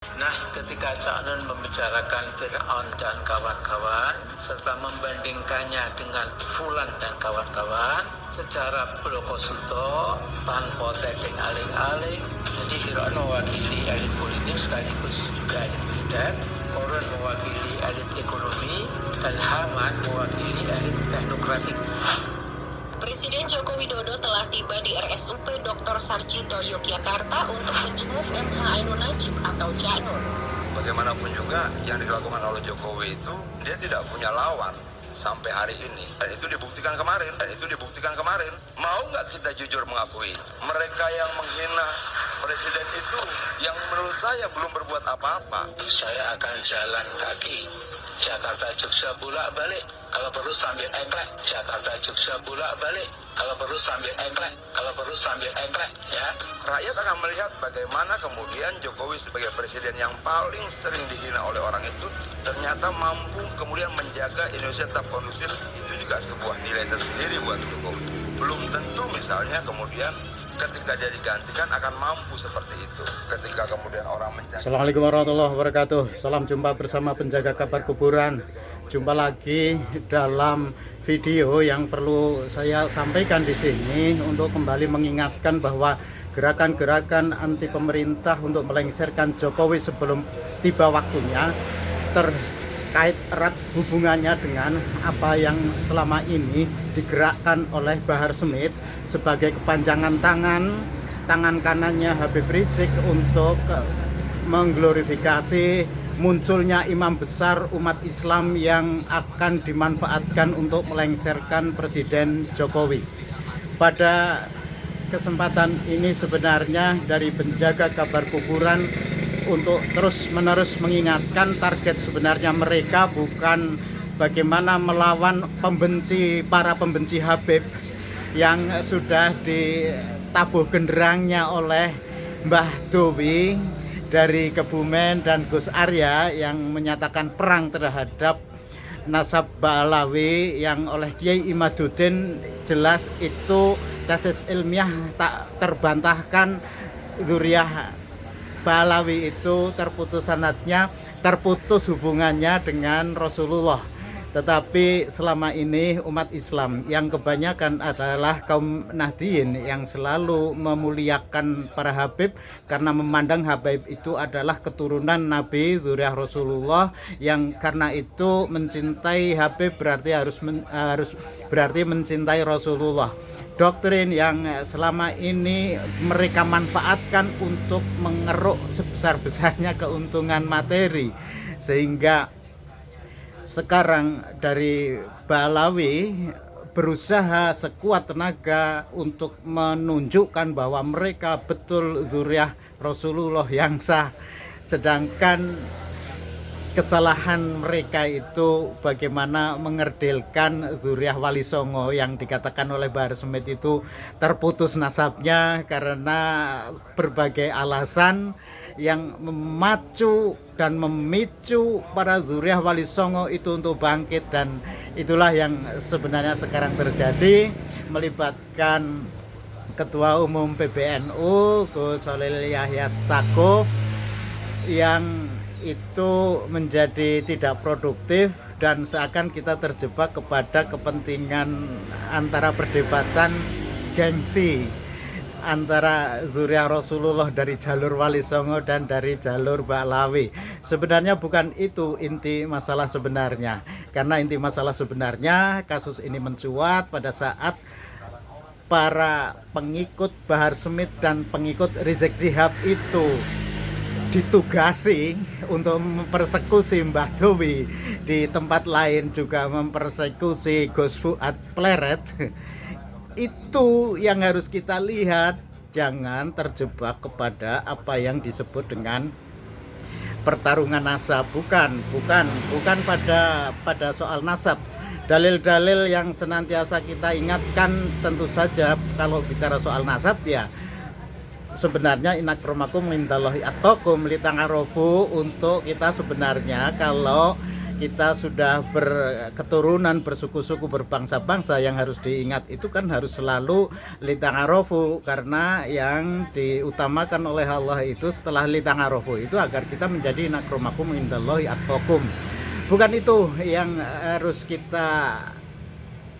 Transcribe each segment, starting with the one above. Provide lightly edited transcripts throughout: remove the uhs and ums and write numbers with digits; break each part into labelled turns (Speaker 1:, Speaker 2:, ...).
Speaker 1: Nah, ketika Cak Nun membicarakan Fir'aun dan kawan-kawan serta membandingkannya dengan Fulan dan kawan-kawan secara blokosuto tanpa tedeng aling-aling, jadi Fir'aun mewakili elit politik sekaligus juga elit militer, Korun mewakili elit ekonomi, dan Haman mewakili elit teknokratik.
Speaker 2: Presiden Joko Widodo telah tiba di RSUP Dr. Sarjito Yogyakarta untuk menjenguk MH Ainun Najib atau Cak Nun.
Speaker 3: Bagaimanapun juga yang dilakukan oleh Jokowi itu dia tidak punya lawan sampai hari ini. Dan itu dibuktikan kemarin. Mau nggak kita jujur mengakui mereka yang menghina presiden itu yang menurut saya belum berbuat apa-apa.
Speaker 1: Saya akan jalan kaki Jakarta Jogja bolak-balik, kalau perlu sambil engklek. Jakarta Jogja bolak-balik, kalau perlu sambil engklek, ya.
Speaker 3: Rakyat akan melihat bagaimana kemudian Jokowi sebagai presiden yang paling sering dihina oleh orang itu ternyata mampu kemudian menjaga Indonesia tetap kondusif. Itu juga sebuah nilai tersendiri buat Jokowi. Belum tentu misalnya kemudian ketika dia digantikan akan mampu seperti itu. Ketika kemudian orang menjaga.
Speaker 4: Assalamualaikum warahmatullahi wabarakatuh. Salam jumpa bersama penjaga kabar kuburan. Jumpa lagi dalam video yang perlu saya sampaikan di sini untuk kembali mengingatkan bahwa gerakan-gerakan anti pemerintah untuk melengsarkan Jokowi sebelum tiba waktunya terkait erat hubungannya dengan apa yang selama ini digerakkan oleh Bahar Smith sebagai kepanjangan tangan kanannya Habib Rizik untuk mengglorifikasi munculnya imam besar umat Islam yang akan dimanfaatkan untuk melengsarkan Presiden Jokowi. Pada kesempatan ini sebenarnya dari penjaga kabar kuburan untuk terus-menerus mengingatkan target sebenarnya mereka bukan bagaimana melawan para pembenci Habib yang sudah ditabuh genderangnya oleh Mbah Dowi dari Kebumen dan Gus Arya yang menyatakan perang terhadap nasab Ba'alawi yang oleh Kiai Imaduddin jelas itu tesis ilmiah tak terbantahkan. Dzurriyyah Ba'alawi itu terputus sanadnya, terputus hubungannya dengan Rasulullah. Tetapi selama ini umat Islam yang kebanyakan adalah kaum Nahdliyin yang selalu memuliakan para Habib karena memandang Habib itu adalah keturunan Nabi dzurriyyah Rasulullah, yang karena itu mencintai Habib berarti harus berarti mencintai Rasulullah. Doktrin yang selama ini mereka manfaatkan untuk mengeruk sebesar-besarnya keuntungan materi, sehingga sekarang dari Ba'alawi berusaha sekuat tenaga untuk menunjukkan bahwa mereka betul dzurriyyah Rasulullah yang sah, sedangkan kesalahan mereka itu bagaimana mengerdilkan dzurriyyah Wali Songo yang dikatakan oleh Bahar Smith itu terputus nasabnya karena berbagai alasan yang memacu dan memicu para dzurriyyah Wali Songo itu untuk bangkit, dan itulah yang sebenarnya sekarang terjadi, melibatkan Ketua Umum PBNU Gus Holil Yahya Stakuf yang itu menjadi tidak produktif dan seakan kita terjebak kepada kepentingan antara perdebatan gengsi antara dzurriyyah Rasulullah dari jalur Wali Songo dan dari jalur Ba'alawi. Sebenarnya bukan itu inti masalah sebenarnya, karena inti masalah sebenarnya kasus ini mencuat pada saat para pengikut Bahar Smith dan pengikut Rizik Syihab itu ditugasi untuk mempersekusi Mbah Dowi, di tempat lain juga mempersekusi Gus Fuad Pleret. Itu yang harus kita lihat, jangan terjebak kepada apa yang disebut dengan pertarungan nasab. Bukan pada soal nasab. Dalil-dalil yang senantiasa kita ingatkan tentu saja kalau bicara soal nasab ya sebenarnya inakramakum indallahi atqakum lita'arofu, untuk kita sebenarnya kalau kita sudah berketurunan, bersuku-suku, berbangsa-bangsa, yang harus diingat itu kan harus selalu lita'arofu, karena yang diutamakan oleh Allah itu setelah lita'arofu itu agar kita menjadi nakromakum indallahi atqakum. Bukan itu yang harus kita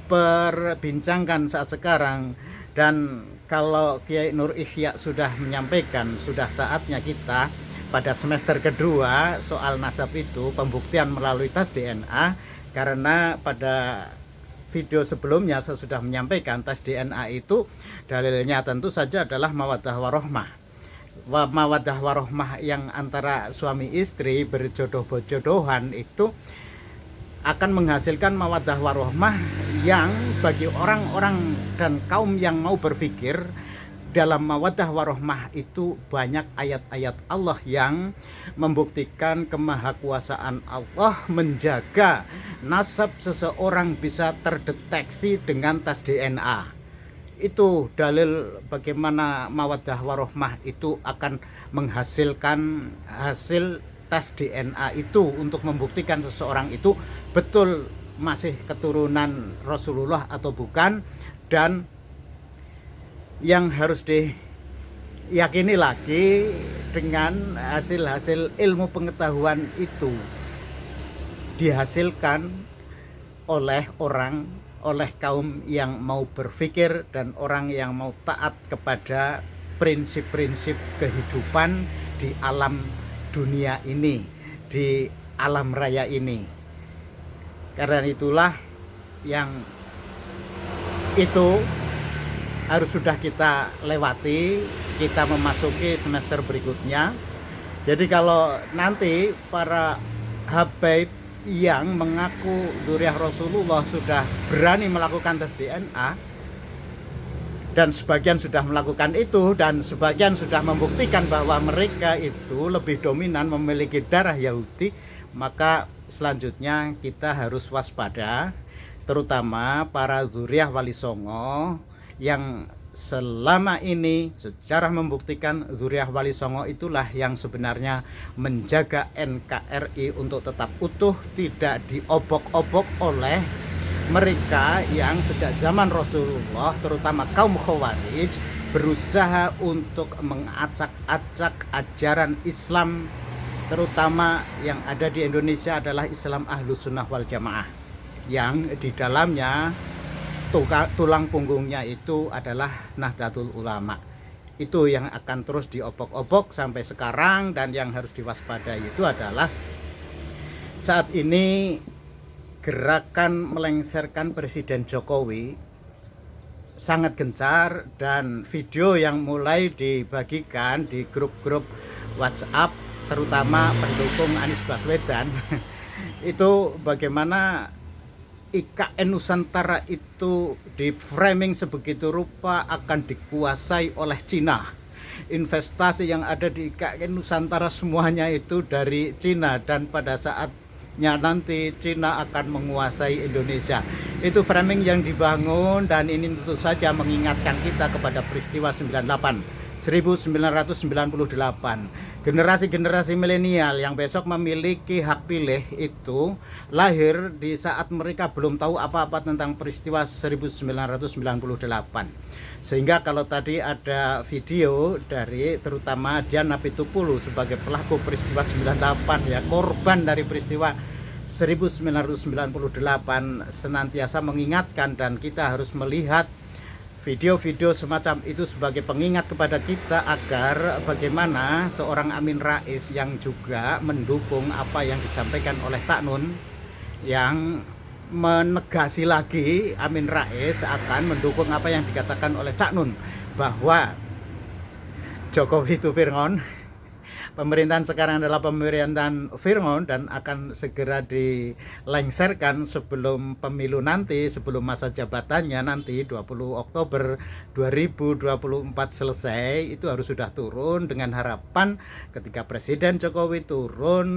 Speaker 4: perbincangkan saat sekarang. Dan kalau Kiai Nur Ihya sudah menyampaikan, sudah saatnya kita pada semester kedua soal nasab itu pembuktian melalui tes DNA, karena pada video sebelumnya saya sudah menyampaikan tes DNA itu dalilnya tentu saja adalah mawaddah warohmah. Mawaddah warohmah yang antara suami istri berjodoh-jodohan itu akan menghasilkan mawaddah warohmah yang bagi orang-orang dan kaum yang mau berpikir, dalam mawaddah warohmah itu banyak ayat-ayat Allah yang membuktikan kemahakuasaan Allah menjaga nasab seseorang bisa terdeteksi dengan tes DNA. Itu dalil bagaimana mawaddah warohmah itu akan menghasilkan hasil tes DNA itu untuk membuktikan seseorang itu betul masih keturunan Rasulullah atau bukan. Dan yang harus diyakini lagi dengan hasil-hasil ilmu pengetahuan itu dihasilkan oleh kaum yang mau berpikir dan orang yang mau taat kepada prinsip-prinsip kehidupan di alam dunia ini, di alam raya ini. Karena itulah yang itu harus sudah kita lewati, kita memasuki semester berikutnya. Jadi kalau nanti para habaib yang mengaku dzurriyyah Rasulullah sudah berani melakukan tes DNA, dan sebagian sudah melakukan itu, dan sebagian sudah membuktikan bahwa mereka itu lebih dominan memiliki darah Yahudi, maka selanjutnya kita harus waspada, terutama para dzurriyyah Wali Songo yang selama ini secara membuktikan dzurriyyah Wali Songo itulah yang sebenarnya menjaga NKRI untuk tetap utuh, tidak diobok-obok oleh mereka yang sejak zaman Rasulullah, terutama kaum Khawarij, berusaha untuk mengacak-acak ajaran Islam, terutama yang ada di Indonesia adalah Islam Ahlus Sunnah wal Jamaah, yang di dalamnya tulang punggungnya itu adalah Nahdlatul Ulama. Itu yang akan terus diobok-obok sampai sekarang. Dan yang harus diwaspadai itu adalah saat ini gerakan melengsarkan Presiden Jokowi sangat gencar, dan video yang mulai dibagikan di grup-grup WhatsApp terutama pendukung Anies Baswedan itu bagaimana IKN Nusantara itu di framing sebegitu rupa akan dikuasai oleh Cina. Investasi yang ada di IKN Nusantara semuanya itu dari Cina, dan pada saatnya nanti Cina akan menguasai Indonesia. Itu framing yang dibangun, dan ini tentu saja mengingatkan kita kepada peristiwa 1998. Generasi-generasi milenial yang besok memiliki hak pilih itu lahir di saat mereka belum tahu apa-apa tentang peristiwa 1998. Sehingga kalau tadi ada video dari terutama Diana Pitupulu sebagai pelaku peristiwa 98, ya, korban dari peristiwa 1998, senantiasa mengingatkan, dan kita harus melihat video-video semacam itu sebagai pengingat kepada kita agar bagaimana seorang Amin Rais yang juga mendukung apa yang disampaikan oleh Cak Nun, yang menegasi lagi Amin Rais akan mendukung apa yang dikatakan oleh Cak Nun, bahwa Jokowi itu Fir'aun, pemerintahan sekarang adalah pemerintahan Fir'aun, dan akan segera dilengsarkan sebelum pemilu nanti, sebelum masa jabatannya nanti 20 Oktober 2024 selesai. Itu harus sudah turun, dengan harapan ketika Presiden Jokowi turun,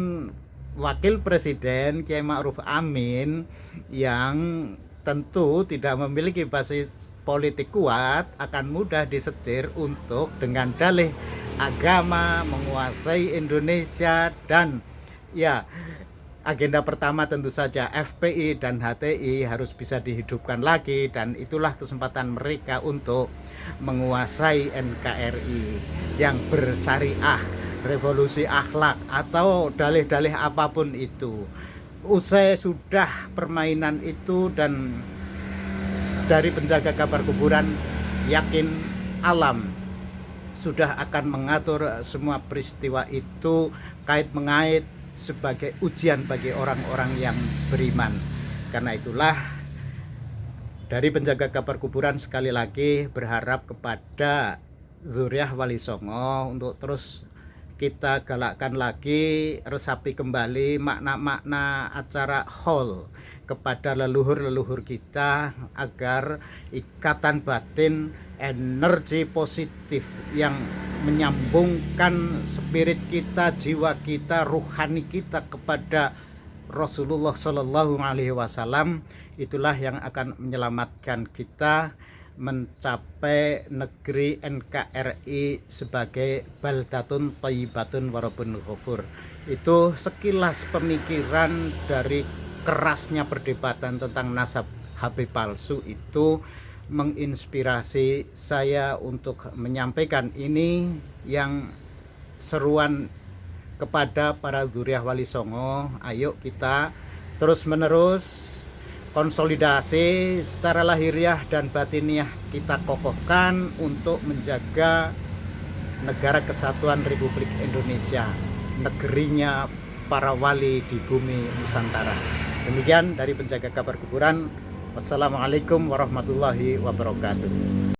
Speaker 4: Wakil Presiden Kiai Ma'ruf Amin yang tentu tidak memiliki basis politik kuat akan mudah disetir untuk dengan dalih agama menguasai Indonesia. Dan ya, agenda pertama tentu saja FPI dan HTI harus bisa dihidupkan lagi, dan itulah kesempatan mereka untuk menguasai NKRI yang bersyariah, revolusi akhlak atau dalih-dalih apapun itu. Usai sudah permainan itu, dan dari penjaga kabar kuburan yakin alam sudah akan mengatur semua peristiwa itu kait mengait sebagai ujian bagi orang-orang yang beriman. Karena itulah dari penjaga kabar kuburan sekali lagi berharap kepada Zuriah Wali Songo untuk terus kita galakkan lagi, resapi kembali makna-makna acara haul kepada leluhur-leluhur kita, agar ikatan batin, energi positif yang menyambungkan spirit kita, jiwa kita, ruhani kita kepada Rasulullah Shallallahu Alaihi Wasallam, itulah yang akan menyelamatkan kita mencapai negeri NKRI sebagai baldatun thayyibatun warabun ghafur. Itu sekilas pemikiran dari kerasnya perdebatan tentang nasab Habib palsu itu menginspirasi saya untuk menyampaikan ini, yang seruan kepada para Zuriah Wali Songo. Ayo kita terus menerus konsolidasi secara lahiriah dan batiniah kita kokohkan untuk menjaga negara kesatuan Republik Indonesia, negerinya para wali di bumi Nusantara. Demikian dari penjaga kabar kuburan. Wassalamualaikum warahmatullahi wabarakatuh.